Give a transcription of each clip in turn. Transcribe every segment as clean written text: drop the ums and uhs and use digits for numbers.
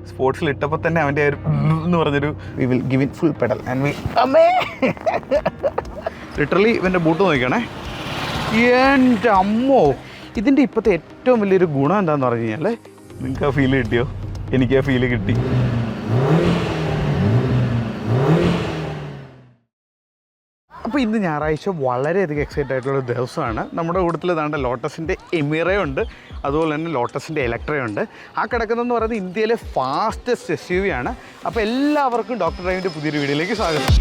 സ്പോർട്സിൽ ഇട്ടപ്പോൾ തന്നെ അവൻ്റെ ഒരു എന്ന് പറഞ്ഞൊരു V will give in full pedal and V അമ്മേ ലിറ്ററലി ഇവൻ്റെ ബൂട്ട് നോക്കണേ. എൻ്റെ അമ്മോ, ഇതിൻ്റെ ഇപ്പോഴത്തെ ഏറ്റവും വലിയൊരു ഗുണം എന്താണെന്ന് പറഞ്ഞു കഴിഞ്ഞാൽ, നിങ്ങൾക്ക് ആ ഫീല് കിട്ടിയോ? എനിക്ക് ആ ഫീല് കിട്ടി. അപ്പോൾ ഇന്ന് ഞായറാഴ്ച വളരെയധികം എക്സൈറ്റഡ് ആയിട്ടുള്ള ദിവസമാണ്. നമ്മുടെ കൂട്ടത്തിൽ ഇതാണ്ട് ലോട്ടസിൻ്റെ എമിറയുണ്ട്, അതുപോലെ തന്നെ ലോട്ടസിൻ്റെ ഇലക്ട്രയുണ്ട്. ആ കിടക്കുന്നതെന്ന് പറയുന്നത് ഇന്ത്യയിലെ ഫാസ്റ്റസ്റ്റ് SUV ആണ്. അപ്പോൾ എല്ലാവർക്കും ഡോക്ടർ ഡ്രൈവിൻ്റെ പുതിയൊരു വീഡിയോയിലേക്ക് സ്വാഗതം.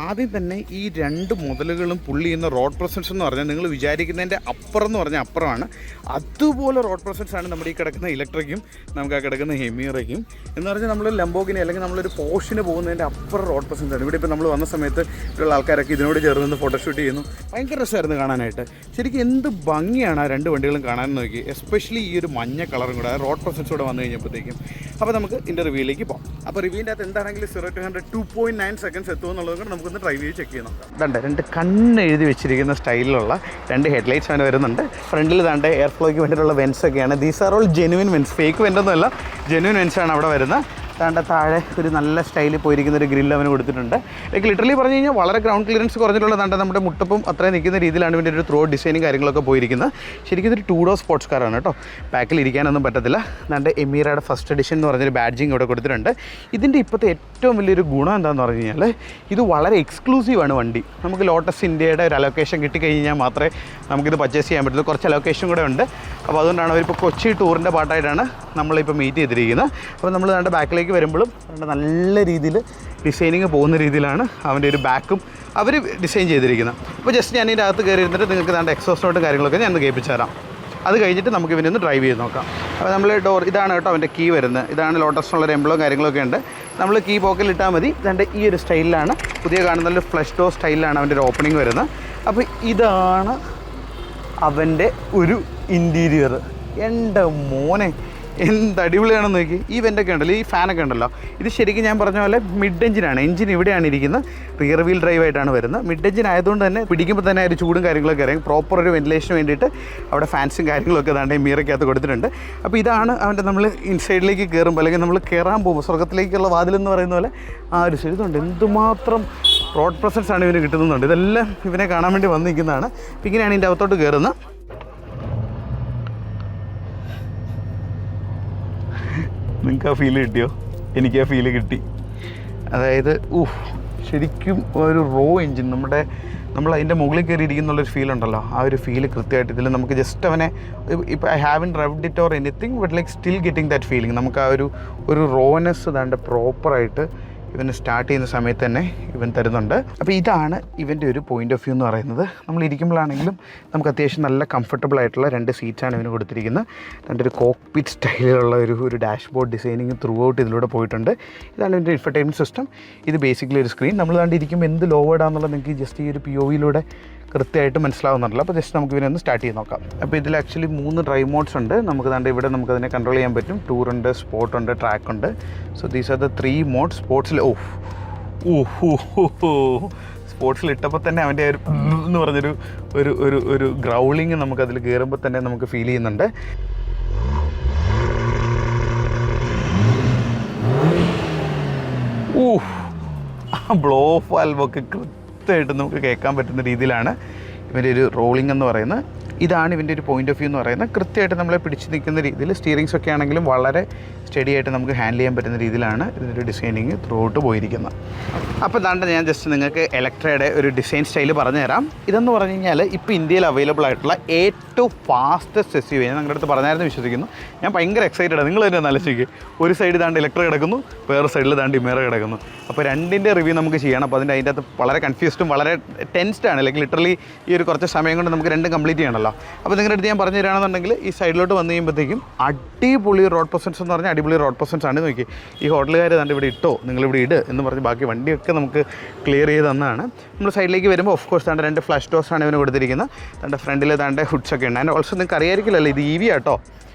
ആദ്യം തന്നെ ഈ രണ്ട് മുതലുകളും പുള്ളി ചെയ്യുന്ന റോഡ് പ്രസൻസ് എന്ന് പറഞ്ഞാൽ നിങ്ങൾ വിചാരിക്കുന്നതിൻ്റെ അപ്പുറം എന്ന് പറഞ്ഞാൽ അപ്പുറമാണ്. അതുപോലെ റോഡ് പ്രസൻസ് ആണ് നമ്മുടെ ഈ കിടക്കുന്ന ഇലക്ട്രിക്കും നമുക്ക് ആ കിടക്കുന്ന ഹെമിയറയ്ക്കും. എന്ന് പറഞ്ഞാൽ നമ്മൾ ലംബോഗിനി അല്ലെങ്കിൽ നമ്മളൊരു പോഷിന് പോകുന്നതിൻ്റെ അപ്പുറം റോഡ് പ്രസൻസ് ആണ്. ഇവിടെ ഇപ്പോൾ നമ്മൾ വന്ന സമയത്ത് ഉള്ള ആൾക്കാരൊക്കെ ഇതിനോട് ചേർന്ന് ഫോട്ടോഷൂട്ട് ചെയ്യുന്നു. ഭയങ്കര രസമായിരുന്നു കാണാനായിട്ട്. ശരിക്കും എന്ത് ഭംഗിയാണ് ആ രണ്ട് വണ്ടികളും കാണാൻ നോക്കി, എസ്പെഷ്യലി ഈ ഒരു മഞ്ഞ കളറും കൂടെ റോഡ് പ്രസൻസ് കൂടെ വന്നു കഴിഞ്ഞപ്പോഴത്തേക്കും. അപ്പോൾ നമുക്ക് ഇതിൻ്റെ റിവ്യൂയിലേക്ക് പോകാം. അപ്പോൾ റിവ്യൂവിൻ്റെ അകത്ത് എന്താണെങ്കിലും 0 to 100 2.9 seconds എത്തുമെന്നുള്ളത് കൊണ്ട് നമുക്കൊന്ന് ഡ്രൈവ് ചെയ്ത് ചെക്ക് ചെയ്ത് നോക്കാം. ഇതാണ്ട് രണ്ട് കണ്ണെഴുതി വെച്ചിരിക്കുന്ന സ്റ്റൈലിലുള്ള രണ്ട് ഹെഡ്ലൈറ്റ്സ് അവന് വരുന്നുണ്ട്. ഫ്രണ്ടിൽ ഇതാണ്ട് എയർ ഫ്ലോയ്ക്ക് വേണ്ടിയിട്ടുള്ള വെൻസ് ഒക്കെയാണ്. These are all genuine veins, fake വെൻ്റൊന്നുമല്ല, ജെനുവിൻ വെൻസാണ് അവിടെ വരുന്നത്. താണ്ട താഴെ ഒരു നല്ല സ്റ്റൈലിൽ പോയിരിക്കുന്ന ഒരു ഗ്രില്ല് അവന് കൊടുത്തിട്ടുണ്ട്. ലൈക്ക് ലിറ്ററലി പറഞ്ഞു കഴിഞ്ഞാൽ വളരെ ഗ്രൗണ്ട് ക്ലിയറൻസ് കുറഞ്ഞിട്ടുള്ള താണ്ട നമ്മുടെ മുട്ടപ്പും അത്രയും നിൽക്കുന്ന രീതിയിലാണ് ഇതിൻ്റെ ഒരു ത്രോ ഡിസൈനും കാര്യങ്ങളൊക്കെ പോയിരിക്കുന്നത്. ശരിക്കും ഇതൊരു 2-door സ്പോർട്സ് കാറാണ് കേട്ടോ. ബാക്കിൽ ഇരിക്കാനൊന്നും പറ്റത്തില്ല. താണ്ട എമീറയുടെ ഫസ്റ്റ് എഡിഷൻ എന്ന് പറഞ്ഞൊരു ബാഡ്ജിങ് ഇവിടെ കൊടുത്തിട്ടുണ്ട്. ഇതിൻ്റെ ഇപ്പോഴത്തെ ഏറ്റവും വലിയൊരു ഗുണം എന്താണെന്ന് പറഞ്ഞു കഴിഞ്ഞാൽ, ഇത് വളരെ എക്സ്ക്ലൂസീവാണ് വണ്ടി. നമുക്ക് ലോട്ടസ് ഇന്ത്യയുടെ ഒരു അലോക്കേഷൻ കിട്ടിക്കഴിഞ്ഞാൽ മാത്രമേ നമുക്കിത് പർച്ചേസ് ചെയ്യാൻ പറ്റുള്ളൂ. കുറച്ച് അലോക്കേഷൻ കൂടെ ഉണ്ട്. അപ്പോൾ അതുകൊണ്ടാണ് അവരിപ്പോൾ കൊച്ചി ടൂറിൻ്റെ പാർട്ടായിട്ടാണ് നമ്മളിപ്പോൾ മീറ്റ് ചെയ്തിരിക്കുന്നത്. അപ്പോൾ നമ്മൾ താണ്ട ബാക്കിലേക്ക് വരുമ്പോഴും നല്ല രീതിയിൽ ഡിസൈനിങ് പോകുന്ന രീതിയിലാണ് അവൻ്റെ ഒരു ബാക്കും അവർ ഡിസൈൻ ചെയ്തിരിക്കുന്നത്. അപ്പോൾ ജസ്റ്റ് ഞാൻ ഇതിൻ്റെ അകത്ത് കയറി ഇരുന്നിട്ട് നിങ്ങൾക്ക് താണ്ട എക്സോസ്റ്റ് നോട്ടും കാര്യങ്ങളൊക്കെ ഞാൻ കേൾപ്പിച്ചു തരാം. അത് കഴിഞ്ഞിട്ട് നമുക്ക് ഇവനെ ഒന്ന് ഡ്രൈവ് ചെയ്ത് നോക്കാം. അപ്പോൾ നമ്മൾ ഡോർ ഇതാണ് കേട്ടോ അവൻ്റെ കീ വരുന്നത്. ഇതാണ് ലോട്ടസിനുള്ളൊരു എംബ്ലോ കാര്യങ്ങളൊക്കെ ഉണ്ട്. നമ്മൾ കീ പോക്കറ്റിലിട്ടാൽ മതി. ഇതാണ്ട് ഈ ഒരു സ്റ്റൈലിലാണ്, പുതിയ കാണുന്ന ഫ്ലഷ് ഡോർ സ്റ്റൈലിലാണ് അവൻ്റെ ഒരു ഓപ്പണിങ് വരുന്നത്. അപ്പോൾ ഇതാണ് അവൻ്റെ ഒരു ഇൻറ്റീരിയർ. എൻ്റെ മോനെ എന്ത് അടിപൊളിയാണെന്ന് നോക്കി. ഈ വെൻ്റൊക്കെ ഉണ്ടല്ലോ, ഈ ഫാനൊക്കെ ഉണ്ടല്ലോ, ഇത് ശരിക്കും ഞാൻ പറഞ്ഞ പോലെ മിഡ് എഞ്ചിനാണ്. എഞ്ചിൻ ഇവിടെയാണ് ഇരിക്കുന്നത്, റിയർ വീൽ ഡ്രൈവ് ആയിട്ടാണ് വരുന്നത്. മിഡ് എഞ്ചിൻ ആയതുകൊണ്ട് തന്നെ പിടിക്കുമ്പോൾ തന്നെ ഒരു ചൂടും കാര്യങ്ങളൊക്കെ ഇറങ്ങി പ്രോപ്പർ ഒരു വെന്റിലേഷന് വേണ്ടിയിട്ട് അവിടെ ഫാൻസും കാര്യങ്ങളൊക്കെ അതാണ്ട് മീറയ്ക്കകത്ത് കൊടുത്തിട്ടുണ്ട്. അപ്പോൾ ഇതാണ് അവൻ്റെ നമ്മൾ ഇൻസൈഡിലേക്ക് കയറുമ്പോൾ അല്ലെങ്കിൽ നമ്മൾ കയറാൻ പോകുമ്പോൾ സ്വർഗത്തിലേക്കുള്ള വാതിലെന്ന് പറയുന്ന പോലെ ആ ഒരു ശരിതുണ്ട്. എന്തുമാത്രം റോഡ് പ്രസൻസ് ആണ് ഇവന് കിട്ടുന്നുണ്ട്. ഇതെല്ലാം ഇവനെ കാണാൻ വേണ്ടി വന്ന് നിൽക്കുന്നതാണ്. അപ്പോൾ ഇങ്ങനെയാണ് ഇതിൻ്റെ അകത്തോട്ട് കയറുന്നത്. നിങ്ങൾക്ക് ആ ഫീല് കിട്ടിയോ? എനിക്ക് ആ ഫീല് കിട്ടി. അതായത് ശരിക്കും ഒരു റോ എൻജിൻ, നമ്മൾ അതിൻ്റെ മുകളിൽ കയറി ഇരിക്കുന്നുള്ളൊരു ഫീൽ ഉണ്ടല്ലോ, ആ ഒരു ഫീല് കൃത്യമായിട്ട് ഇതിൽ നമുക്ക് ജസ്റ്റ് അവനെ ഇപ്പോൾ I have in revved it or anything but like still getting that feeling. നമുക്ക് ആ ഒരു റോനെസ് ഇതാണ്ട് പ്രോപ്പറായിട്ട് ഇവന് സ്റ്റാർട്ട് ചെയ്യുന്ന സമയത്ത് തന്നെ ഇവൻ തരുന്നുണ്ട്. അപ്പോൾ ഇതാണ് ഇവൻ്റെ ഒരു പോയിൻ്റ് ഓഫ് വ്യൂ എന്ന് പറയുന്നത്. നമ്മൾ ഇരിക്കുമ്പോഴാണെങ്കിലും നമുക്ക് അത്യാവശ്യം നല്ല കംഫർട്ടബിൾ ആയിട്ടുള്ള 2 സീറ്റ്സാണ് ഇവന് കൊടുത്തിരിക്കുന്നത്. രണ്ട് ഒരു കോക്ക്പിറ്റ് സ്റ്റൈലിലുള്ള ഒരു ഡാഷ്ബോർഡ് ഡിസൈനിങ് ത്രൂ ഔട്ട് ഇതിലൂടെ പോയിട്ടുണ്ട്. ഇതാണ് ഇതിൻ്റെ ഇൻഫർടൈൻമെൻറ്റ് സിസ്റ്റം. ഇത് ബേസിക്കലി ഒരു സ്ക്രീൻ. നമ്മൾ കണ്ട് ഇരിക്കുമ്പോൾ എന്ത് ലോവേഡാണെന്നുള്ളത് നിങ്ങൾക്ക് ജസ്റ്റ് ഈ ഒരു POVയിലൂടെ കൃത്യമായിട്ട് മനസ്സിലാവുന്നുണ്ടല്ലോ. അപ്പോൾ ജസ്റ്റ് നമുക്ക് ഇവനൊന്ന് സ്റ്റാർട്ട് ചെയ്ത് നോക്കാം. അപ്പോൾ ഇതിൽ ആക്ച്വലി 3 ഡ്രൈവ് മോഡ്സ് ഉണ്ട്. നമുക്ക് കണ്ട് ഇവിടെ നമുക്കതിനെ കൺട്രോൾ ചെയ്യാൻ പറ്റും. ടൂറുണ്ട്, സ്പോർട്ടുണ്ട്, ട്രാക്കുണ്ട്. So these are the 3 modes. സ്പോർട്സിൽ സ്പോർട്സിൽ ഇട്ടപ്പോൾ തന്നെ അവൻ്റെ ഒരു എന്ന് പറഞ്ഞൊരു ഒരു ഗ്രൗളിങ് നമുക്കതിൽ കയറുമ്പോൾ തന്നെ നമുക്ക് ഫീൽ ചെയ്യുന്നുണ്ട്. ബ്ലോ ഓഫ് വാൽവൊക്കെ കൃത്യമായിട്ട് നമുക്ക് കേൾക്കാൻ പറ്റുന്ന രീതിയിലാണ് ഇവൻ്റെ ഒരു റോളിംഗ് എന്ന് പറയുന്നത്. ഇതാണ് ഇവൻ്റെ ഒരു പോയിൻ്റ് ഓഫ് വ്യൂ എന്ന് പറയുന്നത്. കൃത്യമായിട്ട് നമ്മളെ പിടിച്ച് നിൽക്കുന്ന രീതിയിൽ സ്റ്റിയറിങ്സ് ഒക്കെ ആണെങ്കിലും വളരെ സ്റ്റഡി ആയിട്ട് നമുക്ക് ഹാൻഡിൽ ചെയ്യാൻ പറ്റുന്ന രീതിയിലാണ് ഇതിൻ്റെ ഡിസൈനിങ് ത്രൂ ഔട്ട് പോയിരിക്കുന്നത്. അപ്പോൾ ഇതാണ്ട് ഞാൻ ജസ്റ്റ് നിങ്ങൾക്ക് ഇലക്ട്രയുടെ ഒരു ഡിസൈൻ സ്റ്റൈൽ പറഞ്ഞു തരാം. ഇതെന്ന് പറഞ്ഞു കഴിഞ്ഞാൽ ഇപ്പോൾ ഇന്ത്യയിൽ അവൈലബിൾ ആയിട്ടുള്ള ഏറ്റവും ഫാസ്റ്റസ്റ്റ് SUV ഞാൻ നിങ്ങളുടെ അടുത്ത് പറഞ്ഞായിരുന്നു വിശ്വസിക്കുന്നു. ഞാൻ ഭയങ്കര എക്സൈറ്റഡ്. നിങ്ങൾ തന്നെ ആലോചിക്കുക, ഒരു സൈഡ് ഇതാണ്ട് ഇലക്ട്ര കിടക്കുന്നു, വേറെ സൈഡിൽ ഇതാണ്ട് ഇമേറ കിടക്കുന്നു. അപ്പോൾ രണ്ടിൻ്റെ റിവ്യൂ നമുക്ക് ചെയ്യണം. അപ്പോൾ അതിൻ്റെ അകത്ത് വളരെ കൺഫ്യൂസ്ഡും വളരെ ടെൻസ്ഡാണ്. ലൈക്ക് ലിറ്ററലി ഈ ഒരു കുറച്ച് സമയം കൊണ്ട് നമുക്ക് രണ്ടും കംപ്ലീറ്റ് ചെയ്യണമല്ലോ. അപ്പോൾ നിങ്ങളുടെ അടുത്ത് ഞാൻ പറഞ്ഞു തരാണെന്നുണ്ടെങ്കിൽ ഈ സൈഡിലോട്ട് വന്നു കഴിയുമ്പോഴത്തേക്കും അടിപൊളി റോഡ് പ്രസൻസ് എന്ന് പറഞ്ഞാൽ അടിപൊളി റോഡ് പ്രസൻസ് ആണ്. നോക്കി, ഈ ഹോട്ടലുകാർ താണ്ട് ഇവിടെ ഇട്ടോ, നിങ്ങളിവിടെ ഇട് എന്ന് പറഞ്ഞ് ബാക്കി വണ്ടിയൊക്കെ നമുക്ക് ക്ലിയർ ചെയ്ത് തന്നതാണ്. നമ്മൾ സൈഡിലേക്ക് വരുമ്പോൾ ഓഫ് കോഴ്സ് താണ്ട് 2 ഫ്ലാഷ് ഡോർസാണ് ഇവന് കൊടുത്തിരിക്കുന്നത്. താണ്ട് ഫ്രണ്ടിൽ താണ്ട് ഹുഡ്സൊക്കെ ഉണ്ട്. ആൻഡ് ഓൾസോ നിങ്ങൾക്ക് അറിയായിരിക്കില്ലല്ലോ, ഇത് EV ആട്ടോ.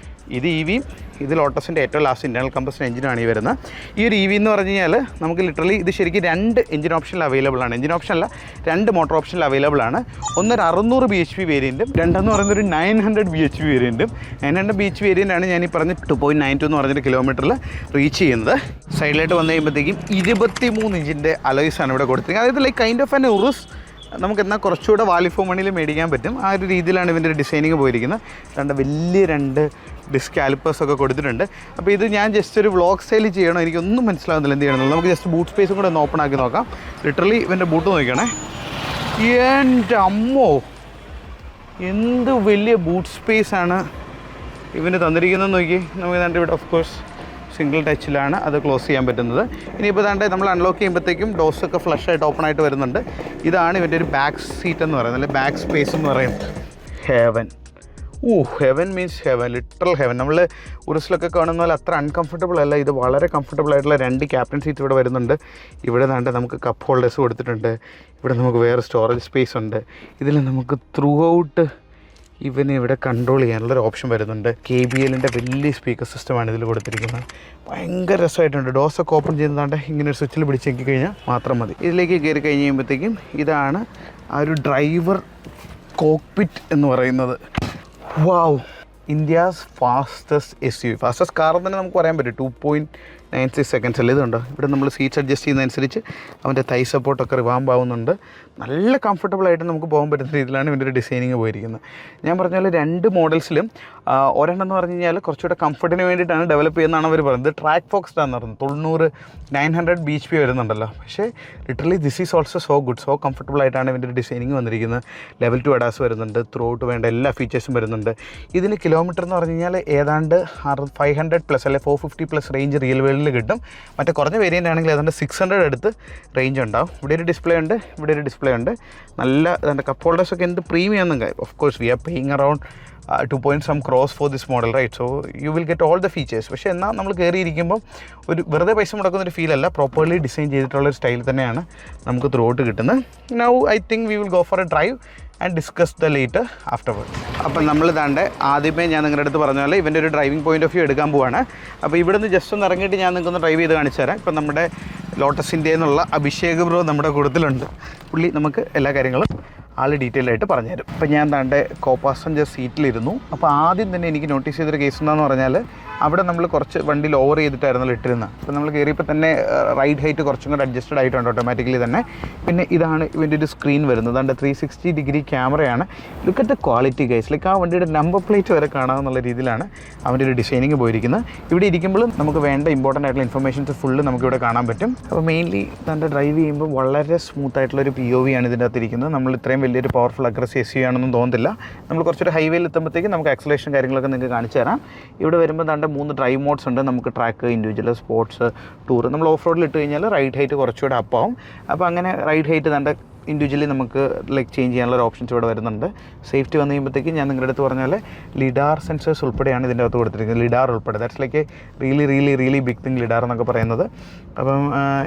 ഇത് EV ഇത് ലോട്ടസിൻ്റെ ഏറ്റവും ലാസ്റ്റ് ഇൻറ്റേർണൽ കമ്പസ്റ്റൻ എഞ്ചിനാണ് ഈ വരുന്നത്. ഈ ഒരു EV എന്ന് പറഞ്ഞു കഴിഞ്ഞാൽ നമുക്ക് ലിറ്ററലി ഇത് ശരിക്കും 2 എഞ്ചിൻ ഓപ്ഷനിൽ അവൈലബിൾ ആണ്. എഞ്ചിൻ ഓപ്ഷനല്ല, 2 മോട്ടോർ ഓപ്ഷനിൽ അവൈലബിൾ ആണ്. ഒന്നൊരു 600 bhp വേരിയൻറ്റും രണ്ടെന്ന് പറയുന്നത് ഒരു 900 bhp വേരിയൻറ്റും. 900 bhp വേരിയൻ്റാണ് ഞാൻ ഈ പറഞ്ഞ 2.92 എന്ന് പറഞ്ഞൊരു കിലോമീറ്ററിൽ റീച്ച് ചെയ്യുന്നത്. സൈഡിലായിട്ട് വന്നു കഴിയുമ്പോഴത്തേക്കും 23 ഇഞ്ചിൻ്റെ അലോയ്സാണ് ഇവിടെ കൊടുത്തിരിക്കുന്നത്. അതായത് ലൈക്ക് കൈൻഡ് ഓഫ് ആൻ ഉറുസ് നമുക്ക് എന്നാൽ കുറച്ചുകൂടെ വാല്യൂ ഫോർ മണിയിൽ മേടിക്കാൻ പറ്റും. ആ ഒരു രീതിയിലാണ് ഇതിൻ്റെ ഒരു ഡിസൈനിങ് പോയിരിക്കുന്നത്. വലിയ 2 ഡിസ്ക് കാലിപ്പേഴ്സൊക്കെ കൊടുത്തിട്ടുണ്ട്. അപ്പോൾ ഇത് ഞാൻ ജസ്റ്റ് ഒരു വ്ളോഗ് സ്റ്റൈൽ ചെയ്യണോ എനിക്കൊന്നും മനസ്സിലാകുന്നില്ല എന്ത് ചെയ്യണമെന്നുള്ളത്. നമുക്ക് ജസ്റ്റ് ബൂട്ട് സ്പേസും കൂടെ ഒന്ന് ഓപ്പൺ ആക്കി നോക്കാം. ലിറ്ററലി ഇവൻ്റെ ബൂട്ട് നോക്കണേ, എൻ്റെ അമ്മോ എന്ത് വലിയ ബൂട്ട് സ്പേസാണ് ഇവന് തന്നിരിക്കുന്നത് നോക്കി. നമുക്ക് കണ്ട് ഇവിടെ ഓഫ് കോഴ്സ് സിംഗിൾ ടച്ചിലാണ് അത് ക്ലോസ് ചെയ്യാൻ പറ്റുന്നത്. ഇനിയിപ്പോൾ താണ്ട് നമ്മൾ അൺലോക്ക് ചെയ്യുമ്പോഴത്തേക്കും ഡോസൊക്കെ ഫ്ലഷ് ആയിട്ട് ഓപ്പൺ ആയിട്ട് വരുന്നുണ്ട്. ഇതാണ് ഇവൻ്റെ ഒരു ബാക്ക് സീറ്റ് എന്ന് പറയുന്നത്, അല്ലെങ്കിൽ ബാക്ക് സ്പേസ് എന്ന് പറയുന്നത്. Heaven, heaven means heaven, literal heaven. നമ്മൾ ഉറുസിലൊക്കെ കാണുന്ന പോലെ അത്ര അൺകംഫർട്ടബിൾ അല്ല, ഇത് വളരെ കംഫർട്ടബിൾ ആയിട്ടുള്ള 2 ക്യാപ്റ്റൻ സീറ്റ് ഇവിടെ വരുന്നുണ്ട്. ഇവിടെ താണ്ട് നമുക്ക് കപ്പ് ഹോൾഡേഴ്സ് കൊടുത്തിട്ടുണ്ട്. ഇവിടെ നമുക്ക് വേറെ സ്റ്റോറേജ് സ്പേസ് ഉണ്ട്. ഇതിൽ നമുക്ക് ത്രൂ ഔട്ട് ഇവന് ഇവിടെ കൺട്രോൾ ചെയ്യാനുള്ളൊരു ഓപ്ഷൻ വരുന്നുണ്ട്. KBLൻ്റെ വലിയ സ്പീക്കർ സിസ്റ്റമാണ് ഇതിൽ കൊടുത്തിരിക്കുന്നത്. ഭയങ്കര രസമായിട്ടുണ്ട്. ഡോസൊക്കെ ഓപ്പൺ ചെയ്യുന്നതാണ്ട് ഇങ്ങനെ ഒരു സ്വിച്ചിൽ പിടിച്ചേക്കി കഴിഞ്ഞാൽ മാത്രം മതി. ഇതിലേക്ക് കയറി കഴിഞ്ഞ് കഴിയുമ്പോഴത്തേക്കും ഇതാണ് ആ ഒരു ഡ്രൈവർ കോക്പിറ്റ് എന്ന് പറയുന്നത്. Wow, India's fastest SUV. Fastest car തന്നെ നമുക്ക് പറയാൻ പറ്റും. 2.96 സെക്കൻഡ്സ് അല്ലേ ഇതുണ്ടോ. ഇവിടെ നമ്മൾ സീറ്റ്സ് അഡ്ജസ്റ്റ് ചെയ്യുന്നതനുസരിച്ച് അവൻ്റെ തൈ സപ്പോർട്ടൊക്കെ റിവാമ്പ് ആവുന്നുണ്ട്. നല്ല കംഫർട്ടബിളായിട്ട് നമുക്ക് പോകാൻ പറ്റുന്ന രീതിയിലാണ് ഇതിൻ്റെ ഒരു ഡിസൈനിങ് പോയിരിക്കുന്നത്. ഞാൻ പറഞ്ഞാൽ 2 മോഡൽസിലും ഒരെണ്ണം എന്ന് പറഞ്ഞു കഴിഞ്ഞാൽ കുറച്ചുകൂടെ കംഫർട്ടിന് വേണ്ടിയിട്ടാണ് ഡെവലപ്പ് ചെയ്യുന്നതാണ് അവർ പറയുന്നത്. ട്രാക്ക് ഫോക്സ്ഡ് ആണെന്ന് പറയുന്നത്. 900 bhp വരുന്നുണ്ടല്ലോ. പക്ഷേ literally this is also so good, so comfortable ആയിട്ടാണ് ഇതിൻ്റെ ഒരു ഡിസൈനിങ് വന്നിരിക്കുന്നത്. ലെവൽ 2 ADAS വരുന്നുണ്ട്. ത്രൂ ഔട്ട് വേണ്ട എല്ലാ ഫീച്ചേഴ്സും വരുന്നുണ്ട്. ഇതിന് കിലോമീറ്റർ എന്ന് പറഞ്ഞു കഴിഞ്ഞാൽ ഏതാണ്ട് 500+ അല്ലെ 450+ റേഞ്ച് റിയൽ വേൾഡിൽ കിട്ടും. മറ്റേ കുറഞ്ഞ വേരിയൻ്റ് ആണെങ്കിൽ ഏതാണ്ട് 600 അടുത്ത് റേഞ്ച് ഉണ്ടാവും. ഇവിടെ ഒരു ഡിസ്പ്ലേ ഉണ്ട്, ഇവിടെ ഒരു ഡിസ്പ്ലേ ഉണ്ട്. നല്ല അതിൻ്റെ കപ്പ് ഹോൾഡേഴ്സൊക്കെ എന്ത് പ്രീമിയം എന്നും. Of course V are paying around 2 crores for this model, right? So you will get all the features. പക്ഷേ എന്നാൽ നമ്മൾ കയറിയിരിക്കുമ്പോൾ ഒരു വെറുതെ പൈസ മുടക്കുന്നൊരു ഫീലല്ല, പ്രോപ്പർലി ഡിസൈൻ ചെയ്തിട്ടുള്ളൊരു സ്റ്റൈൽ തന്നെയാണ് നമുക്ക് ത്രൂ ഔട്ട് കിട്ടുന്നത്. Now I think we will go for A drive and discuss the later afterward. അപ്പം നമ്മൾ താണ്ട് ആദ്യമേ ഞാൻ നിങ്ങളുടെ അടുത്ത് പറഞ്ഞ പോലെ ഇവൻ്റെ ഒരു ഡ്രൈവിംഗ് പോയിൻ്റ് ഓഫ് വ്യൂ എടുക്കാൻ പോവാണ്. അപ്പോൾ ഇവിടുന്ന് ജസ്റ്റ് ഒന്ന് ഇറങ്ങിയിട്ട് ഞാൻ നിങ്ങൾക്കൊന്ന് ഡ്രൈവ് ചെയ്ത് കാണിച്ചു തരാം. ഇപ്പം നമ്മുടെ ലോട്ടസിൻ്റെ എന്നുള്ള അഭിഷേക് ബ്രോ നമ്മുടെ കൂട്ടത്തിലുണ്ട്. പുള്ളി നമുക്ക് എല്ലാ കാര്യങ്ങളും ആൾ ഡീറ്റെയിൽ ആയിട്ട് പറഞ്ഞുതരും. അപ്പോൾ ഞാൻ താണ്ടെ കോ പാസഞ്ചർ സീറ്റിലിരുന്നു. അപ്പോൾ ആദ്യം തന്നെ എനിക്ക് നോട്ടീസ് ചെയ്തൊരു കേസ് എന്താണെന്ന് പറഞ്ഞാൽ അവിടെ നമ്മൾ കുറച്ച് വണ്ടിയിൽ ഓവർ ചെയ്തിട്ടായിരുന്നു ഇട്ടിരുന്നത്. അപ്പോൾ നമ്മൾ കയറിയപ്പോൾ തന്നെ റൈഡ് ഹൈറ്റ് കുറച്ചും കൂടെ അഡ്ജസ്റ്റഡ് ആയിട്ടുണ്ട് ഓട്ടോമാറ്റിക്കലി തന്നെ. പിന്നെ ഇതാണ് ഇവൻ്റെ ഒരു സ്ക്രീൻ വരുന്നത്. അതുകൊണ്ട് 360 ഡിഗ്രി ക്യാമറയാണ്. Look at the quality guys. Like ആ വണ്ടിയുടെ നമ്പർ പ്ലേറ്റ് വരെ കാണാമെന്നുള്ള രീതിയിലാണ് അവൻ്റെ ഒരു ഡിസൈനിങ് പോയിരിക്കുന്നത്. ഇവിടെ ഇരിക്കുമ്പോഴും നമുക്ക് വേണ്ട ഇമ്പോർട്ടൻ്റ് ആയിട്ടുള്ള ഇൻഫർമേഷൻസ് ഫുള്ള് നമുക്കിവിടെ കാണാൻ പറ്റും. അപ്പോൾ മെയിൻലി തൻ്റെ ഡ്രൈവ് ചെയ്യുമ്പോൾ വളരെ സ്മൂത്ത് ആയിട്ടുള്ളൊരു POV ആണ് ഇതിൻ്റെ അകത്തിരിക്കുന്നത്. നമ്മൾ ഇത്രയും വലിയൊരു പവർഫുൾ അഗ്രസീവ് SUV ആണെന്നും തോന്നുന്നില്ല. നമ്മൾ കുറച്ചൊരു ഹൈവേയിൽ എത്തുമ്പോഴത്തേക്കും നമുക്ക് ആക്സലേഷൻ കാര്യങ്ങളൊക്കെ നിങ്ങൾക്ക് കാണിച്ചു തരാം. ഇവിടെ വരുമ്പോൾ തൻ്റെ 3 ഡ്രൈവ് മോഡ്സ് ഉണ്ട്. നമുക്ക് ട്രാക്ക്, ഇൻഡിവിജ്വൽ, സ്പോർട്സ്, ടൂർ. നമ്മൾ ഓഫ് റോഡിൽ ഇട്ട് കഴിഞ്ഞാൽ റൈഡ് ഹൈറ്റ് കുറച്ചുകൂടെ അപ്പാവും. അപ്പോൾ അങ്ങനെ റൈഡ് ഹൈറ്റ് തൻ്റെ ഇൻഡിവിജ്വലി നമുക്ക് ലൈക്ക് ചേഞ്ച് ചെയ്യാനുള്ള ഓപ്ഷൻസ് ഇവിടെ വരുന്നുണ്ട്. സേഫ്റ്റി വന്നു കഴിയുമ്പോഴത്തേക്കും ഞാൻ നിങ്ങളുടെ അടുത്ത് പറഞ്ഞാൽ ലിഡാർ സെൻസേഴ്സ് ഉൾപ്പെടെയാണ് ഇതിൻ്റെ അകത്ത് കൊടുത്തിരിക്കുന്നത്. ലിഡാർ ഉൾപ്പെടെ. That's like really big thing lidar എന്നൊക്കെ പറയുന്നത്. അപ്പം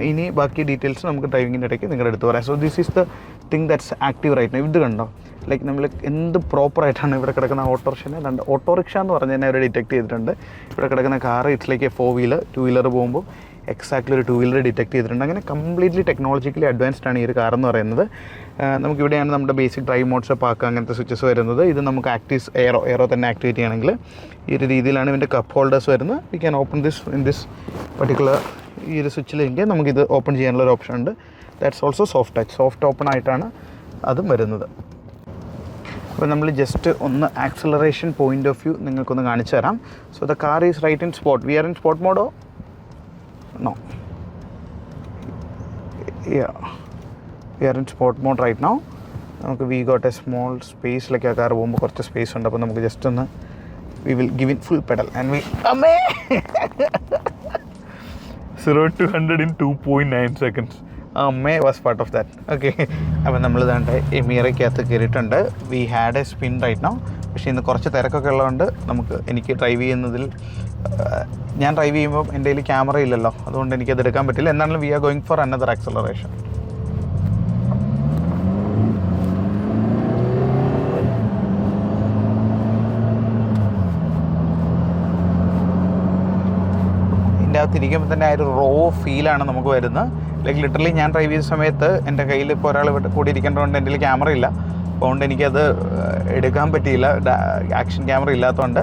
ഇനി ബാക്കി ഡീറ്റെയിൽസ് നമുക്ക് ഡ്രൈവിങ്ങിൻ്റെ ഇടയ്ക്ക് നിങ്ങളുടെ അടുത്ത് പറയാം. So this is the thing that's active right now. ഇത് കണ്ടോ, ലൈക്ക് നമ്മൾ എന്ത് പ്രോപ്പറായിട്ടാണ് ഇവിടെ കിടക്കുന്ന ഓട്ടോറിക്ഷനെ ഓട്ടോറിക്ഷ എന്ന് പറഞ്ഞ് തന്നെ അവർ ഡിറ്റക്ട് ചെയ്തിട്ടുണ്ട്. ഇവിടെ കിടക്കുന്ന car it's like A 4 wheeler, 2 wheeler പോകുമ്പോൾ എക്സാക്ട്ലി ഒരു 2 വീലർ ഡിറ്റക്ട് ചെയ്തിട്ടുണ്ട്. അങ്ങനെ കംപ്ലീറ്റ്ലി ടെക്നോളജിക്കലി അഡ്വാൻസ്ഡ് ആണ് ഈ ഒരു കാർ എന്ന് പറയുന്നത്. നമുക്കിവിടെയാണ് നമ്മുടെ ബേസിക് ഡ്രൈവ് മോഡ്സ് പാക്ക് അങ്ങനത്തെ സ്വിച്ചസ് വരുന്നത്. ഇത് നമുക്ക് ആക്റ്റീവ് എയറോ തന്നെ ആക്ടിവേറ്റ് ചെയ്യണമെങ്കിൽ ഈ ഒരു രീതിയിലാണ് ഇതിൻ്റെ കപ്പ് ഹോൾഡേഴ്സ് വരുന്നത്. We can open this in this particular ഈ ഒരു സ്വിച്ചിലെങ്കിൽ നമുക്കിത് ഓപ്പൺ ചെയ്യാനുള്ള ഒരു ഓപ്ഷൻ ഉണ്ട്. That's also soft touch. Soft open ആയിട്ടാണ് അതും വരുന്നത്. അപ്പോൾ നമ്മൾ ജസ്റ്റ് ഒന്ന് ആക്സലറേഷൻ പോയിൻ്റ് ഓഫ് വ്യൂ നിങ്ങൾക്കൊന്ന് കാണിച്ചു തരാം. So the car is right in spot. We are in spot മോഡോ? No. Yeah. We are in sport mode right now. നമുക്ക് വി ഗോട്ട് എ സ്മോൾ സ്പേസിലേക്ക് ആ കാർ പോകുമ്പോൾ കുറച്ച് സ്പേസ് ഉണ്ട്. അപ്പോൾ നമുക്ക് ജസ്റ്റ് ഒന്ന് we will give in full pedal and we 0 to 100 in 2.9 seconds. അമ്മേ was part of that. Okay, അപ്പോൾ നമ്മൾ ഇതാണ്ട് എമീറയ്ക്കകത്ത് കയറിയിട്ടുണ്ട്. We had a spin right now. പക്ഷേ ഇന്ന് കുറച്ച് തിരക്കൊക്കെ ഉള്ളതുകൊണ്ട് എനിക്ക് ഡ്രൈവ് ചെയ്യുന്നതിൽ ഞാൻ ഡ്രൈവ് ചെയ്യുമ്പോൾ എൻ്റെ കയ്യിൽ ക്യാമറ ഇല്ലല്ലോ, അതുകൊണ്ട് എനിക്കത് എടുക്കാൻ പറ്റില്ല. എന്നാലും we are going for another acceleration. അകത്തിരിക്കുമ്പോൾ തന്നെ ആ ഒരു റോ ഫീലാണ് നമുക്ക് വരുന്നത്. ലൈക്ക് ലിറ്ററലി ഞാൻ ഡ്രൈവ് ചെയ്ത സമയത്ത് എൻ്റെ കയ്യിൽ ഇപ്പോൾ ഒരാൾ കൂടി ഇരിക്കേണ്ടതുകൊണ്ട് എൻ്റെ ക്യാമറ ഇല്ല, അതുകൊണ്ട് എനിക്കത് എടുക്കാൻ പറ്റിയില്ല, ആക്ഷൻ ക്യാമറ ഇല്ലാത്തതുകൊണ്ട്.